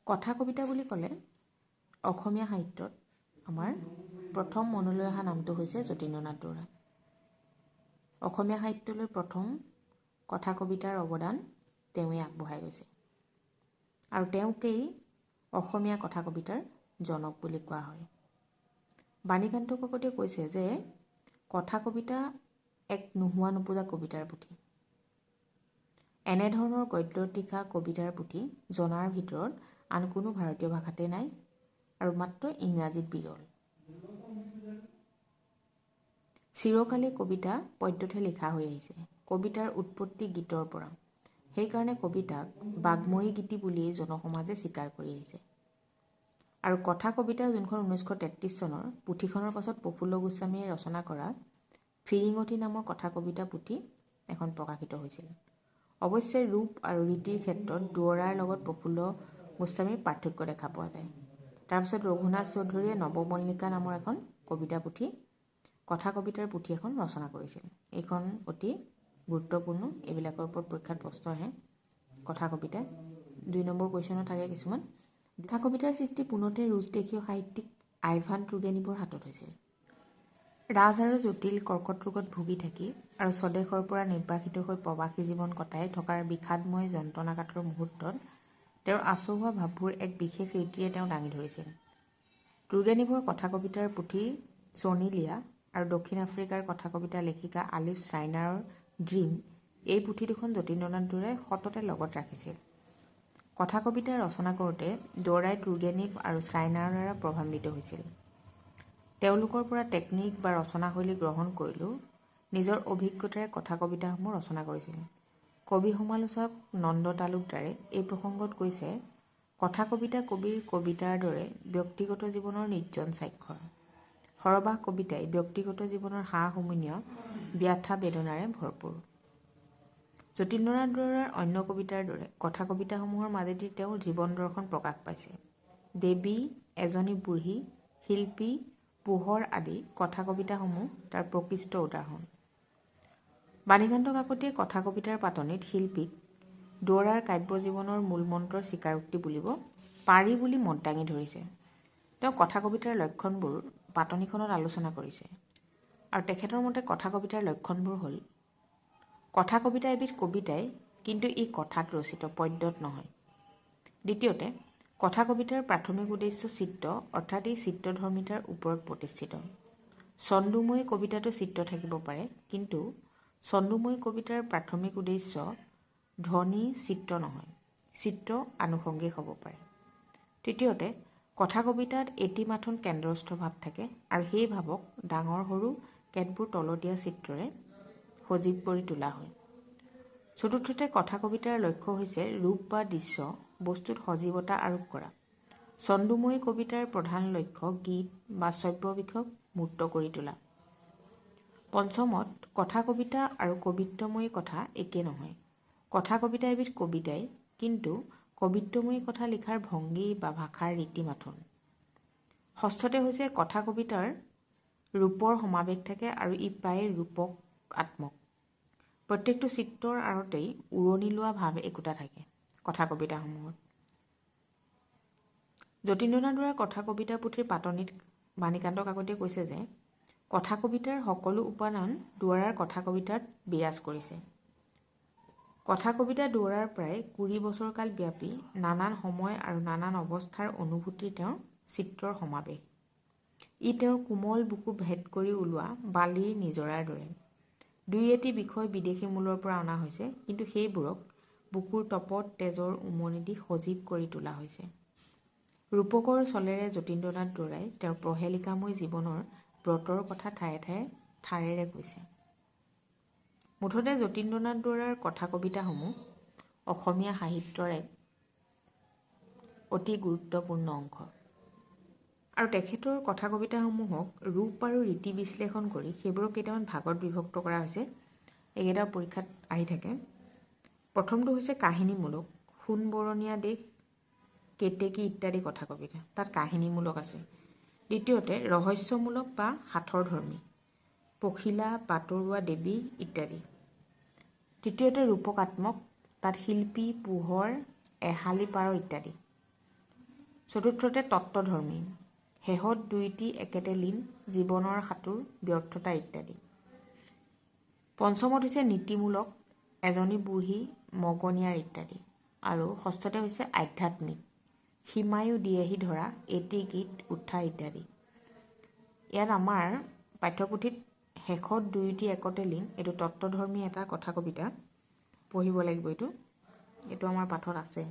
কথা কবিতা বুলি ক'লে অসমীয়া সাহিত্যত আমাৰ প্ৰথম মনলৈ অহা নামটো হৈছে যতীন্দ্ৰনাথ দুৱৰা। অসমীয়া সাহিত্যলৈ প্ৰথম কথা কবিতাৰ অৱদান তেওঁৱে আগবঢ়াই গৈছে আৰু তেওঁকেই অসমীয়া কথা কবিতাৰ জনক বুলি কোৱা হয়। বাণীকান্ত কাকতিয়ে কৈছে যে কথা কবিতা এক নোহোৱা নোপোজা কবিতাৰ পুথি। এনেধৰণৰ গদ্যৰ তীখা কবিতাৰ পুথি জনাৰ ভিতৰত আন কোনো ভাৰতীয় ভাষাতে নাই আৰু মাত্ৰ ইংৰাজীত বিৰল। চিৰকালে কবিতা পদ্যতে লিখা হৈ আহিছে। কবিতাৰ উৎপত্তি গীতৰ পৰা। সেইকাৰণে কবিতাক বাগ্ময়ী গীতি বুলিয়েই জনসমাজে স্বীকাৰ কৰি আহিছে। আৰু কথা কবিতা যোনখন 1933 চনৰ পুথিখনৰ পাছত প্ৰফুল্ল গোস্বামীয়ে ৰচনা কৰা ফিৰিঙতি নামৰ কথা কবিতা পুথি এখন প্ৰকাশিত হৈছিল। অৱশ্যে ৰূপ আৰু ৰীতিৰ ক্ষেত্ৰত দুৱৰাৰ লগত প্ৰফুল্ল গোস্বামীৰ পাৰ্থক্য দেখা পোৱা যায়। তাৰপিছত ৰঘুনাথ চৌধুৰীয়ে নৱমল্লিকা নামৰ এখন কবিতা পুথি কথা কবিতাৰ পুথি এখন ৰচনা কৰিছিল। এইখন অতি গুৰুত্বপূৰ্ণ, এইবিলাকৰ ওপৰত পৰীক্ষাত প্ৰশ্ন আহে। কথা কবিতা 2 নম্বৰ কুৱেশ্যনত থাকে কিছুমান। কথা কবিতাৰ সৃষ্টি পোনতে ৰুছ দেশীয় সাহিত্যিক আইভান টুৰ্গেনিভৰ হাতত হৈছিল। ৰাজ আৰু জটিল কৰ্কট ৰোগত ভুগি থাকি আৰু স্বদেশৰ পৰা নিৰ্বাসিত হৈ প্ৰৱাসী জীৱন কটাই থকাৰ বিষাদময় যন্ত্ৰণাকাতৰ মুহূৰ্তত তেওঁৰ আচহুৱা ভাৱবোৰ এক বিশেষ ৰীতিৰে তেওঁ দাঙি ধৰিছিল। টুৰ্গেনিভৰ কথা কবিতাৰ পুথি ছনিলিয়া আৰু দক্ষিণ আফ্ৰিকাৰ কথা কবিতা লেখিকা আলিফ শ্ৰাইনাৰৰ ড্ৰিম এই পুথি দুখন যতীন্দ্ৰনাথ দুৱৰাই সততে লগত ৰাখিছিল। কথা কবিতা ৰচনা কৰোঁতে দুৱৰাই টুৰ্গেনিভ আৰু শ্ৰাইনাৰৰ দ্বাৰা প্ৰভাৱান্বিত হৈছিল। তেওঁলোকৰ পৰা টেকনিক বা ৰচনাশৈলী গ্ৰহণ কৰিলেও নিজৰ অভিজ্ঞতাৰে কথা কবিতাসমূহ ৰচনা কৰিছিল। কবি সমালোচক নন্দ তালুকদাৰে এই প্ৰসংগত কৈছে, কথা কবিতা কবিৰ কবিতাৰ দৰে ব্যক্তিগত জীৱনৰ নিৰ্জন স্বাক্ষৰ। সৰবাহ কবিতাই ব্যক্তিগত জীৱনৰ সা-সমনীয় ব্যাথা বেদনাৰে ভৰপূৰ। যতীন্দ্ৰনাথ দুৱৰাৰ অন্য কবিতাৰ দৰে কথা কবিতাসমূহৰ মাজেদি তেওঁৰ জীৱন দৰ্শন প্ৰকাশ পাইছে। দেৱী, এজনী বুঢ়ী, শিল্পী, পোহৰ আদি কথা কবিতাসমূহ তাৰ প্ৰকৃষ্ট উদাহৰণ। বাণীকান্ত কাকতিয়ে কথা কবিতাৰ পাতনিত শিল্পীক দুৱৰাৰ কাব্য জীৱনৰ মূলমন্ত্ৰৰ স্বীকাৰোক্তি বুলিব পাৰি বুলি মত দাঙি ধৰিছে। তেওঁ কথা কবিতাৰ লক্ষণবোৰ পাতনিখনত আলোচনা কৰিছে আৰু তেখেতৰ মতে কথা কবিতাৰ লক্ষণবোৰ হ'ল: কথা কবিতা এবিধ কবিতাই, কিন্তু ই কথাত ৰচিত, পদ্যত নহয়। দ্বিতীয়তে, কথা কবিতাৰ প্ৰাথমিক উদ্দেশ্য চিত্ৰ, অৰ্থাৎ এই চিত্ৰধৰ্মিতাৰ ওপৰত প্ৰতিষ্ঠিত। ছন্দময়ী কবিতাতো চিত্ৰ থাকিব পাৰে, কিন্তু ছন্দময়ী কবিতাৰ প্ৰাথমিক উদ্দেশ্য ধ্বনি, চিত্ৰ নহয়, চিত্ৰ আনুষংগিক হ'ব পাৰে। তৃতীয়তে, কথা কবিতাত এটি মাথোন কেন্দ্ৰস্থ ভাৱ থাকে আৰু সেই ভাৱক ডাঙৰ সৰু কেতবোৰ তলতীয়া চিত্ৰৰে সজীৱ কৰি তোলা হয়। চতুৰ্থতে, কথা কবিতাৰ লক্ষ্য হৈছে ৰূপ বা দৃশ্য বস্তুত সজীৱতা আৰোপ কৰা। ছন্দময়ী কবিতাৰ প্ৰধান লক্ষ্য গীত বা শ্ৰব্য বিষয়ক মূৰ্ত কৰি তোলা। পঞ্চমত, কথা কবিতা আৰু কবিত্বময়ী কথা একে নহয়। কথা কবিতা এবিধ কবিতাই, কিন্তু কবিত্বময়ী কথা লিখাৰ ভংগী বা ভাষাৰ ৰীতি মাথোন। ষষ্ঠতে হৈছে কথা কবিতাৰ ৰূপৰ সমাৱেশ থাকে আৰু ই প্ৰায় ৰূপক আত্মক। প্ৰত্যেকটো চিত্ৰৰ আঁৰতেই উৰণি লোৱা ভাৱ একোটা থাকে কথা কবিতাসমূহত। যতীন্দ্ৰনাথ দুৱৰাৰ কথা কবিতা পুথিৰ পাতনিত বাণীকান্ত কাকতিয়ে কৈছে যে কথা কবিতাৰ সকলো উপাদান দুৱৰাৰ কথা কবিতাত বিৰাজ কৰিছে। কথা কবিতা দুৱৰাৰ প্ৰায় 20 বছৰকাল ব্যাপী নানান সময় আৰু নানান অৱস্থাৰ অনুভূতিৰ তেওঁৰ চিত্ৰৰ সমাৱেশ। ই তেওঁৰ কোমল বুকু ভেদ কৰি ওলোৱা বালিৰ নিজৰাৰ দৰে। দুই এটি বিষয় বিদেশী মূলৰ পৰা অনা হৈছে, কিন্তু সেইবোৰক বুকুৰ তপত তেজৰ উমনি দি সজীৱ কৰি তোলা হৈছে। ৰূপকৰ চলেৰে যতীন্দ্ৰনাথ দুৱৰাই তেওঁৰ প্ৰহেলিকাময় জীৱনৰ ব্ৰতৰ কথা ঠায়ে ঠায়ে ঠাৰেৰে কৈছে। মুঠতে যতীন্দ্ৰনাথ দুৱৰাৰ কথা কবিতাসমূহ অসমীয়া সাহিত্যৰ এক অতি গুৰুত্বপূৰ্ণ অংশ। আৰু তেখেতৰ কথা কবিতাসমূহক ৰূপ আৰু ৰীতি বিশ্লেষণ কৰি সেইবোৰক কেইটামান ভাগত বিভক্ত কৰা হৈছে। এইকেইটা পৰীক্ষাত আহি থাকে। প্ৰথমটো হৈছে কাহিনীমূলক, সোণ বৰণীয়া দেশ, কেতেকী ইত্যাদি কথা কবিতা, তাত কাহিনীমূলক আছে। দ্বিতীয়তে ৰহস্যমূলক বা সাঁথৰধৰ্মী, পখিলা, বাটৰুৱা দেৱী ইত্যাদি। তৃতীয়তে ৰূপকাত্মক, তাত শিল্পী, পোহৰ, এহালি পাৰ ইত্যাদি। চতুৰ্থতে তত্ত্বধৰ্মী, শেহত দুইটি একেতে লীন, জীৱনৰ সাঁতোৰ, ব্যৰ্থতা ইত্যাদি। পঞ্চমত হৈছে নীতিমূলক, এজনী বুঢ়ী, মগনীয়াৰ ইত্যাদি। আৰু ষষ্ঠতে হৈছে আধ্যাত্মিক, সীমায়ো দিয়েহি ধৰা, এটি গীত, উঠা ইত্যাদি। ইয়াত আমাৰ পাঠ্যপুথিত শেষত দুইটি একতে লীন, এইটো তত্ত্বধৰ্মী এটা কথা কবিতা, পঢ়িব লাগিব এইটো আমাৰ পাঠত আছে।